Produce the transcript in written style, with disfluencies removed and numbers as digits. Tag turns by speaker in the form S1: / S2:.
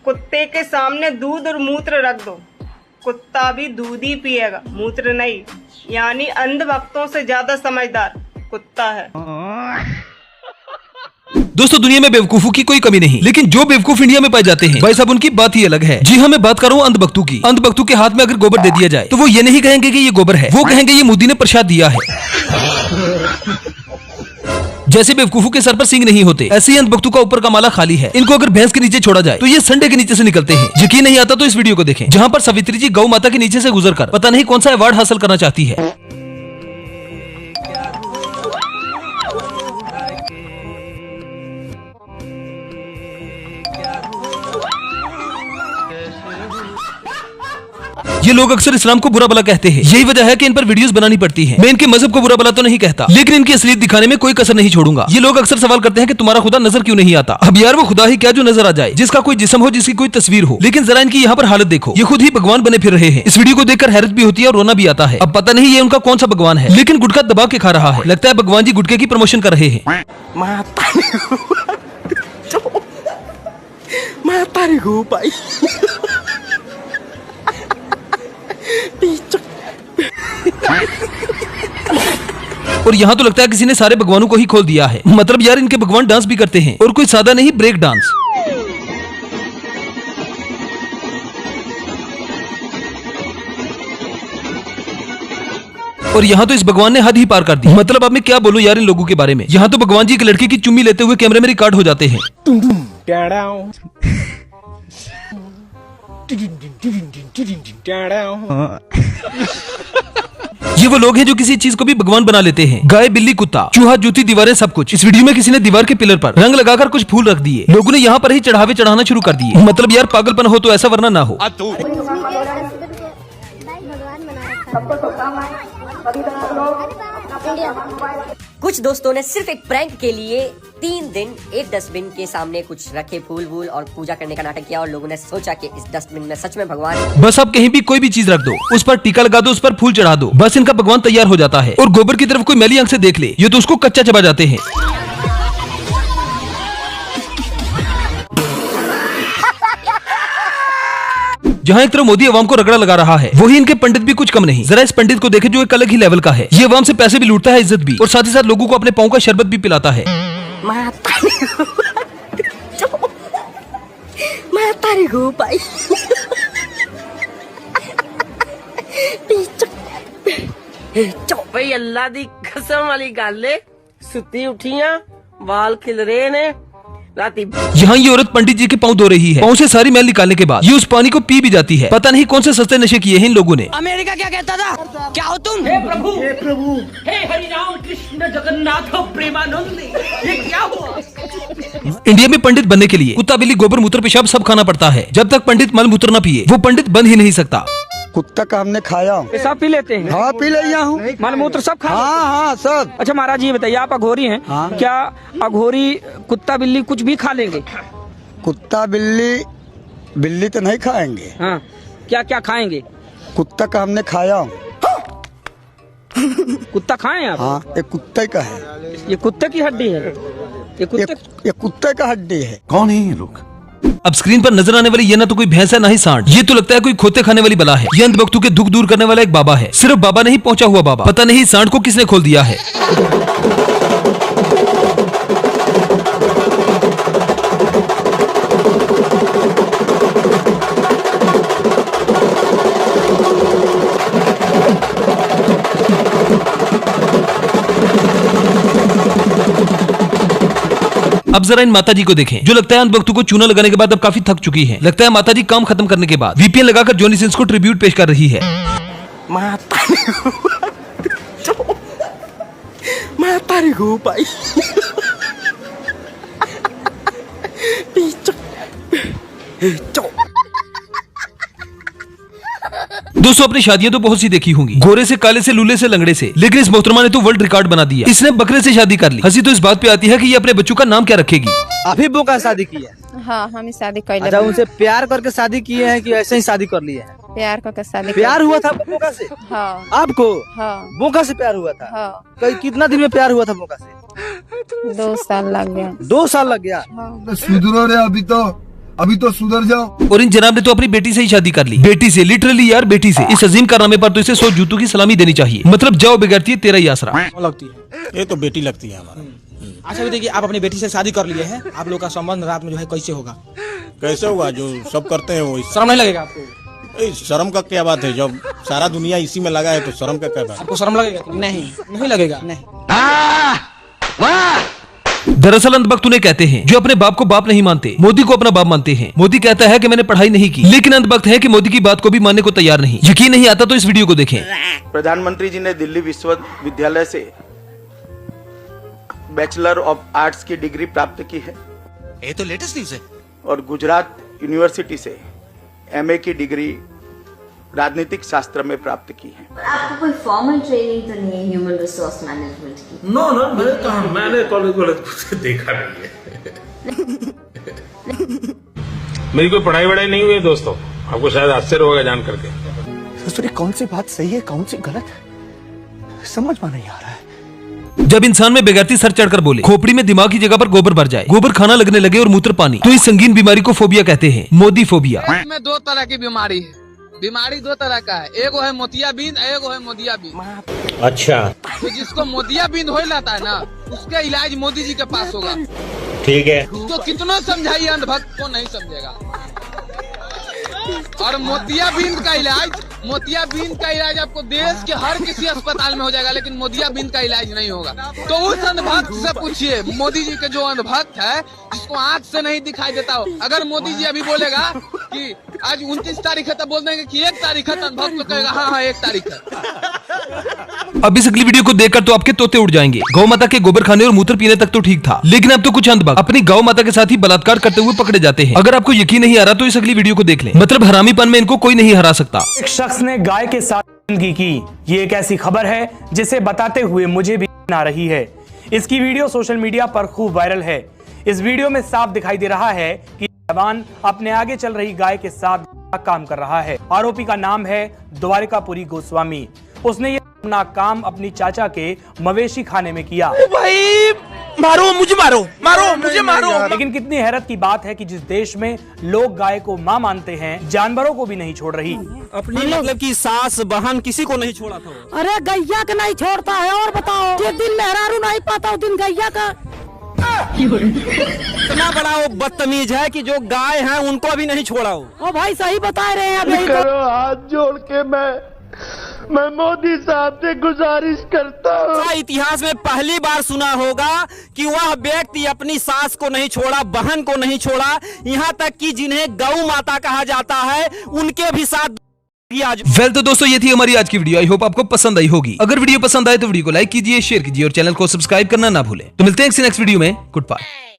S1: कुत्ते के सामने दूध और मूत्र रख दो, कुत्ता भी दूध ही पिएगा, मूत्र नहीं। यानी अंधभक्तों से ज्यादा समझदार कुत्ता है।
S2: दोस्तों, दुनिया में बेवकूफों की कोई कमी नहीं, लेकिन जो बेवकूफ इंडिया में पाए जाते हैं भाई साहब, उनकी बात ही अलग है। जी हाँ, मैं बात कर रहा हूँ अंधभक्तों की। अंधभक्तों के हाथ में अगर गोबर दे दिया जाए तो वो ये नहीं कहेंगे कि ये गोबर है, वो कहेंगे ये मोदी ने प्रसाद दिया है। जैसे बेवकूफों के सर पर सिंग नहीं होते, ऐसे ही अंधभक्तों का ऊपर का माला खाली है। इनको अगर भैंस के नीचे छोड़ा जाए तो ये संडे के नीचे से निकलते हैं। यकीन नहीं आता तो इस वीडियो को देखें, जहाँ पर सावित्री जी गौ माता के नीचे से गुजरकर पता नहीं कौन सा अवार्ड हासिल करना चाहती है। ये लोग अक्सर इस्लाम को बुरा भला कहते हैं, यही वजह है कि इन पर वीडियोस बनानी पड़ती हैं। मैं इनके मजहब को बुरा भला तो नहीं कहता, लेकिन इनकी असलियत दिखाने में कोई कसर नहीं छोड़ूंगा। ये लोग अक्सर सवाल करते हैं कि तुम्हारा खुदा नजर क्यों नहीं आता। अब यार वो खुदा ही क्या जो नजर आ जाए, जिसका कोई जिस्म हो, जिसकी कोई तस्वीर हो। लेकिन जरा इनकी यहाँ पर हालत देखो, ये खुद ही भगवान बने फिर रहे हैं। इस वीडियो को देखकर हैरत भी होती है और रोना भी आता है। अब पता नहीं ये उनका कौन सा भगवान है, लेकिन गुटखा दबा के खा रहा है। लगता है भगवान जी गुटखे की प्रमोशन कर रहे हैं। और यहाँ तो लगता है किसी ने सारे भगवानों को ही खोल दिया है। मतलब यार इनके भगवान डांस भी करते हैं, और कोई सादा नहीं, ब्रेक डांस। और यहाँ तो इस भगवान ने हद ही पार कर दी। मतलब अब मैं क्या बोलूं यार इन लोगों के बारे में। यहाँ तो भगवान जी एक लड़की की चुम्मी लेते हुए कैमरे में रिकॉर्ड हो जाते हैं। ये वो लोग हैं जो किसी चीज को भी भगवान बना लेते हैं। गाय, बिल्ली, कुत्ता, चूहा, जूती, दीवारें, सब कुछ। इस वीडियो में किसी ने दीवार के पिलर पर रंग लगाकर कुछ फूल रख दिए। लोगों ने यहाँ पर ही चढ़ावे चढ़ाना शुरू कर दिए। मतलब यार पागलपन हो तो ऐसा, वरना ना हो।
S3: कुछ दोस्तों ने सिर्फ एक प्रैंक के लिए 3 दिन एक डस्टबिन के सामने कुछ रखे फूल वूल और पूजा करने का नाटक किया, और लोगों ने सोचा कि इस डस्टबिन में सच में भगवान।
S2: बस आप कहीं भी कोई भी चीज रख दो, उस पर टीका लगा दो, उस पर फूल चढ़ा दो, बस इनका भगवान तैयार हो जाता है। और गोबर की तरफ कोई मैली आंख से देख ले, ये तो उसको कच्चा चबा जाते हैं। जहाँ एक तरफ मोदी अवाम को रगड़ा लगा रहा है, वही इनके पंडित भी कुछ कम नहीं। जरा इस पंडित को देखें जो एक अलग ही लेवल का है। ये अवाम से पैसे भी लूटता है, इज्जत भी, और साथ ही साथ लोगों को अपने पाँव का शरबत भी पिलाता है।
S4: भाई अल्लाह दी कसम वाली गल है, सुती उठियां बाल खिल रहे ने राती।
S2: यहाँ ये औरत पंडित जी के पाँव धो रही है। पाँव से सारी मैल निकालने के बाद ये उस पानी को पी भी जाती है। पता नहीं कौन से सस्ते नशे किए हैं इन लोगों ने।
S4: अमेरिका क्या कहता था, क्या हो तुम? हे प्रभु, हे प्रभु, हे हरि राम कृष्ण जगन्नाथ प्रेमानंद, ये क्या हुआ?
S2: इंडिया में पंडित बनने के लिए कुत्ता, बिल्ली, गोबर, मूत्र, पेशाब सब खाना पड़ता है। जब तक पंडित मल मूत्र न पिए वो पंडित बन ही नहीं सकता।
S5: कुत्ता का हमने खाया।
S6: पेशाब पी लेते हैं?
S5: हाँ पी लिया हूँ।
S6: मलमूत्र सब खा?
S5: हाँ सब।
S6: अच्छा महाराज ये बताइए, आप अघोरी हैं?
S5: हाँ।
S6: क्या अघोरी कुत्ता बिल्ली कुछ भी खा लेंगे?
S5: कुत्ता बिल्ली तो नहीं खाएंगे।
S6: हाँ, क्या क्या खाएंगे?
S5: कुत्ता का हमने खाया।
S6: कुत्ता खाएं आप?
S5: हाँ, ये कुत्ते का है।
S6: ये कुत्ते की हड्डी है?
S5: ये कुत्ते का हड्डी है।
S7: कौन है ये लोग?
S2: अब स्क्रीन पर नजर आने वाली ये ना तो कोई भैंस है ना ही सांड, ये तो लगता है कोई खोते खाने वाली बला है। ये अंधभक्तों के दुख दूर करने वाला एक बाबा है। सिर्फ बाबा नहीं, पहुंचा हुआ बाबा। पता नहीं सांड को किसने खोल दिया है। अब जरा इन माताजी को देखें, जो लगता है अंधभक्तों को चूना लगाने के बाद अब काफी थक चुकी है। लगता है माताजी काम खत्म करने के बाद वीपीएन लगाकर जॉनी सिंस को ट्रिब्यूट पेश कर रही है। दोस्तों, अपनी शादियां तो बहुत सी देखी होंगी, गोरे से, काले से, लूले से, लंगड़े से, लेकिन इस मोहतरमा ने तो वर्ल्ड रिकॉर्ड बना दिया। इसने बकरे से शादी कर ली। हंसी तो इस बात पे आती है कि ये अपने बच्चों का नाम क्या रखेगी।
S8: अभी बोका शादी की है?
S9: हाँ, हम शादी कर
S8: अच्छा, उनसे प्यार करके शादी किए हैं कि ऐसे ही शादी कर लिए हैं?
S9: प्यार करके शादी।
S8: प्यार हुआ था बोका से?
S9: हाँ।
S8: आपको?
S9: हाँ।
S8: बोका से प्यार हुआ था?
S9: हाँ।
S8: कितना दिन में प्यार हुआ था बोका से?
S9: 2 साल लग गया।
S8: 2 साल लग गया?
S7: सुधरो रे, अभी तो अभी तो सुधर जाओ।
S2: और इन जनाब ने तो अपनी बेटी से ही शादी कर ली, बेटी से, लिटरली यार बेटी से। इस अजीम कारनामे पर तो इसे 100 जूतों की सलामी देनी चाहिए। मतलब जाओ बिगड़ती है तेरा ही आसरा।
S8: लगती है
S9: ये तो बेटी लगती है हमारा।
S8: अच्छा, देखिए आप अपनी बेटी से शादी कर लिए हैं, आप लोग का संबंध रात में जो है कैसे होगा?
S9: कैसे होगा? जो सब करते हैं वो।
S8: शर्म नहीं लगेगा आपको?
S9: शर्म का क्या बात है? जब सारा दुनिया इसी में लगा है तो शर्म का क्या बात?
S8: आपको शर्म लगेगा? नहीं लगेगा। नहीं।
S2: दरअसल अंधभक्त उन्हें कहते हैं जो अपने बाप को बाप नहीं मानते, मोदी को अपना बाप मानते हैं। मोदी कहता है कि मैंने पढ़ाई नहीं की, लेकिन अंधभक्त है कि मोदी की बात को भी मानने को तैयार नहीं। यकीन नहीं आता तो इस वीडियो को देखें।
S10: प्रधानमंत्री जी ने दिल्ली विश्वविद्यालय से बैचलर ऑफ आर्ट्स की डिग्री प्राप्त की है।
S9: ये तो लेटेस्ट न्यूज़ है।
S10: और गुजरात यूनिवर्सिटी से एमए की डिग्री राजनीतिक शास्त्र में प्राप्त की है।
S11: आपको कोई फॉर्मल ट्रेनिंग तो नहीं है ह्यूमन रिसोर्स मैनेजमेंट की?
S12: नो, मैंने कॉलेज देखा नहीं है। मेरी कोई पढ़ाई वढ़ाई नहीं हुई है दोस्तों, आपको शायद आश्चर्य होगा जान करके।
S9: ससुरी कौन सी बात सही है कौन सी गलत, समझ में नहीं आ रहा है।
S2: जब इंसान में बेगैरती सर चढ़कर बोले, खोपड़ी में दिमाग की जगह पर गोबर भर जाए, गोबर खाना लगने लगे और मूत्र पानी, तो इस संगीन बीमारी को फोबिया कहते हैं, मोदी फोबिया।
S13: इसमें 2 तरह की बीमारी है। बीमारी 2 तरह का है, एक है मोतियाबिंद, एक है मोदियाबिंद।
S12: अच्छा,
S13: तो जिसको मोतियाबिंद हो जाता है ना, उसका इलाज मोदी जी के पास होगा।
S12: ठीक है।
S13: उसको कितना समझाइए अंधभक्त को नहीं समझेगा। और मोतियाबिंद का इलाज आपको देश के हर किसी अस्पताल में हो जाएगा, लेकिन मोतियाबिंद का इलाज नहीं होगा। तो उस अंधभक्त से पूछिए, मोदी जी के जो अंधभक्त है जिसको आंख से नहीं दिखाई देता हो, अगर मोदी जी अभी बोलेगा कि आज 29 तारीख है तो बोल देंगे कि 1 तारीख है, तो अंधभक्त तो कहेगा हाँ 1 तारीख है।
S2: अब इस अगली वीडियो को देखकर तो आपके तोते उड़ जाएंगे। गौ माता के गोबर खाने और मूत्र पीने तक तो ठीक था, लेकिन अब तो कुछ अंधभक्त अपनी गौ माता के साथ ही बलात्कार करते हुए पकड़े जाते हैं। अगर आपको यकीन नहीं आ रहा तो इस अगली वीडियो को देख लें। मतलब हरामीपन में इनको कोई नहीं हरा सकता।
S14: एक शख्स ने गाय के साथ जिंदगी की, ये एक ऐसी खबर है जिसे बताते हुए मुझे भी आ रही है। इसकी वीडियो सोशल मीडिया पर खूब वायरल है। इस वीडियो में साफ दिखाई दे रहा है कि जवान अपने आगे चल रही गाय के साथ काम कर रहा है। आरोपी का नाम है द्वारिकापुरी गोस्वामी। उसने ये काम अपनी चाचा के मवेशी खाने में किया।
S8: भाई मारो मुझे, मारो।
S14: लेकिन कितनी हैरत की बात है कि जिस देश में लोग गाय को मां मानते हैं, जानवरों को भी नहीं छोड़ रही।
S8: अपनी मतलब की सास बहन किसी को नहीं छोड़ा था।
S4: अरे गैया का नहीं छोड़ता है। और बताओ, जिस दिन मेहरारू नहीं पाता उस दिन गैया का।
S8: इतना बड़ा वो बदतमीज है कि जो गाय है उनको भी नहीं छोड़ा हो।
S4: ओ भाई सही बता रहे हैं। अभी
S10: हाथ जोड़ के मैं मोदी साहब से गुजारिश करता हूँ।
S8: इतिहास में पहली बार सुना होगा कि वह व्यक्ति अपनी सास को नहीं छोड़ा, बहन को नहीं छोड़ा, यहाँ तक कि जिन्हें गौ माता कहा जाता है उनके भी साथ।
S2: वेल तो दोस्तों ये थी हमारी आज की वीडियो। आई होप आपको पसंद आई होगी। अगर वीडियो पसंद आए तो वीडियो को लाइक कीजिए, शेयर कीजिए और चैनल को सब्सक्राइब करना ना भूलें। तो मिलते हैं नेक्स्ट वीडियो में। Good bye.